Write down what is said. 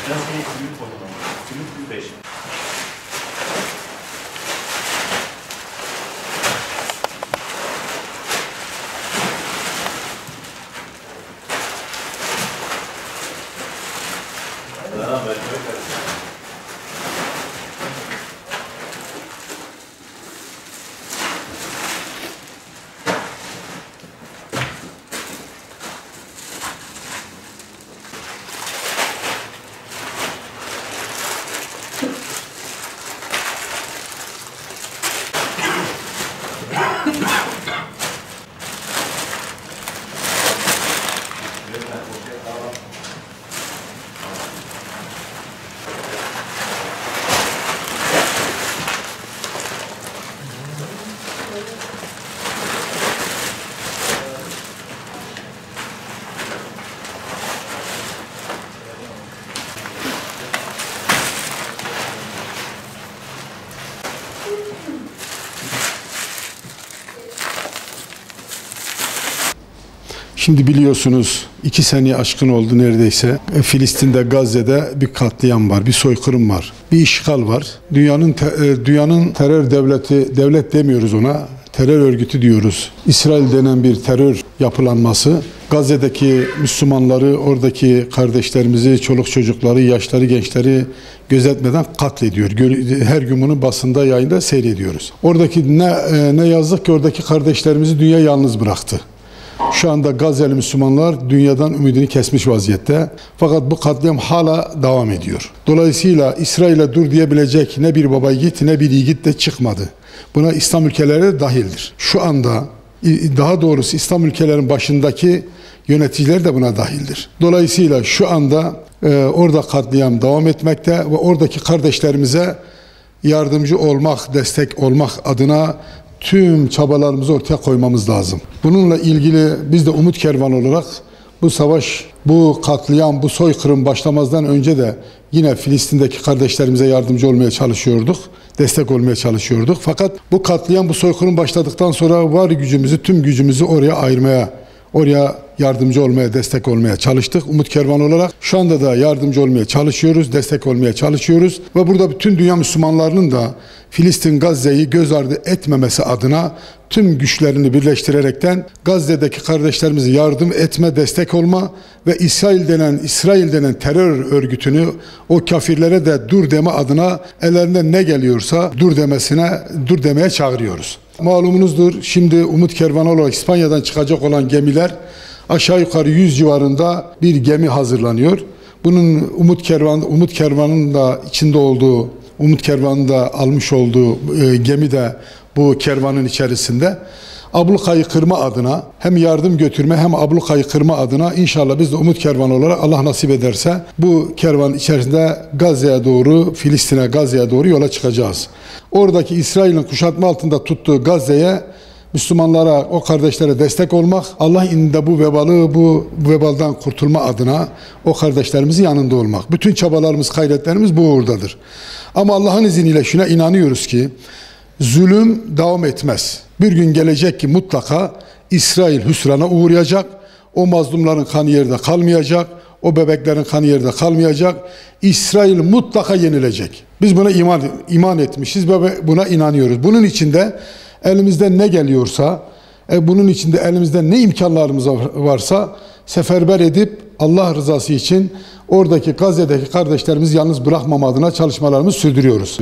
Ben seni sülük koydum. Sülük 5. Şimdi biliyorsunuz 2 sene aşkın oldu neredeyse. Filistin'de, Gazze'de bir katliam var, bir soykırım var, bir işgal var. Dünyanın terör devleti, devlet demiyoruz ona, terör örgütü diyoruz. İsrail denen bir terör yapılanması Gazze'deki Müslümanları, oradaki kardeşlerimizi, çoluk çocukları, yaşları, gençleri gözetmeden katlediyor. Her gün bunu basında, yayında seyrediyoruz. Oradaki ne yazık ki oradaki kardeşlerimizi dünya yalnız bıraktı. Şu anda Gazze'li Müslümanlar dünyadan ümidini kesmiş vaziyette. Fakat bu katliam hala devam ediyor. Dolayısıyla İsrail'e dur diyebilecek ne bir baba yiğit ne bir yiğit de çıkmadı. Buna İslam ülkeleri de dahildir. Şu anda daha doğrusu İslam ülkelerin başındaki yöneticiler de buna dahildir. Dolayısıyla şu anda orada katliam devam etmekte ve oradaki kardeşlerimize yardımcı olmak, destek olmak adına tüm çabalarımızı ortaya koymamız lazım. Bununla ilgili biz de Umut Kervanı olarak bu savaş, bu katliam, bu soykırım başlamazdan önce de yine Filistin'deki kardeşlerimize yardımcı olmaya çalışıyorduk, destek olmaya çalışıyorduk. Fakat bu katliam, bu soykırım başladıktan sonra var gücümüzü, tüm gücümüzü oraya ayırmaya, oraya yardımcı olmaya, destek olmaya çalıştık. Umut Kervanı olarak şu anda da yardımcı olmaya çalışıyoruz, destek olmaya çalışıyoruz. Ve burada bütün dünya Müslümanlarının da Filistin, Gazze'yi göz ardı etmemesi adına tüm güçlerini birleştirerekten Gazze'deki kardeşlerimize yardım etme, destek olma ve İsrail denen terör örgütünü o kafirlere de dur deme adına ellerinden ne geliyorsa dur demeye çağırıyoruz. Malumunuzdur, şimdi Umut Kervanı olarak İspanya'dan çıkacak olan gemiler aşağı yukarı 100 civarında bir gemi hazırlanıyor. Bunun Umut Kervanı'nın da içinde olduğu, Umut Kervanı'nın da almış olduğu gemi de bu kervanın içerisinde. Ablukayı kırma adına hem yardım götürme hem ablukayı kırma adına inşallah biz de Umut Kervanı olarak Allah nasip ederse bu kervan içerisinde Gazze'ye doğru, Filistin'e, Gazze'ye doğru yola çıkacağız. Oradaki İsrail'in kuşatma altında tuttuğu Gazze'ye Müslümanlara, o kardeşlere destek olmak, Allah indinde bu vebaldan kurtulma adına o kardeşlerimizin yanında olmak. Bütün çabalarımız, gayretlerimiz bu uğurdadır. Ama Allah'ın izniyle şuna inanıyoruz ki zulüm devam etmez. Bir gün gelecek ki mutlaka İsrail hüsrana uğrayacak. O mazlumların kanı yerde kalmayacak. O bebeklerin kanı yerde kalmayacak. İsrail mutlaka yenilecek. Biz buna iman etmişiz ve buna inanıyoruz. Bunun için de elimizden ne geliyorsa, bunun için de elimizde ne imkanlarımız varsa seferber edip Allah rızası için oradaki Gazze'deki kardeşlerimizi yalnız bırakmama adına çalışmalarımızı sürdürüyoruz.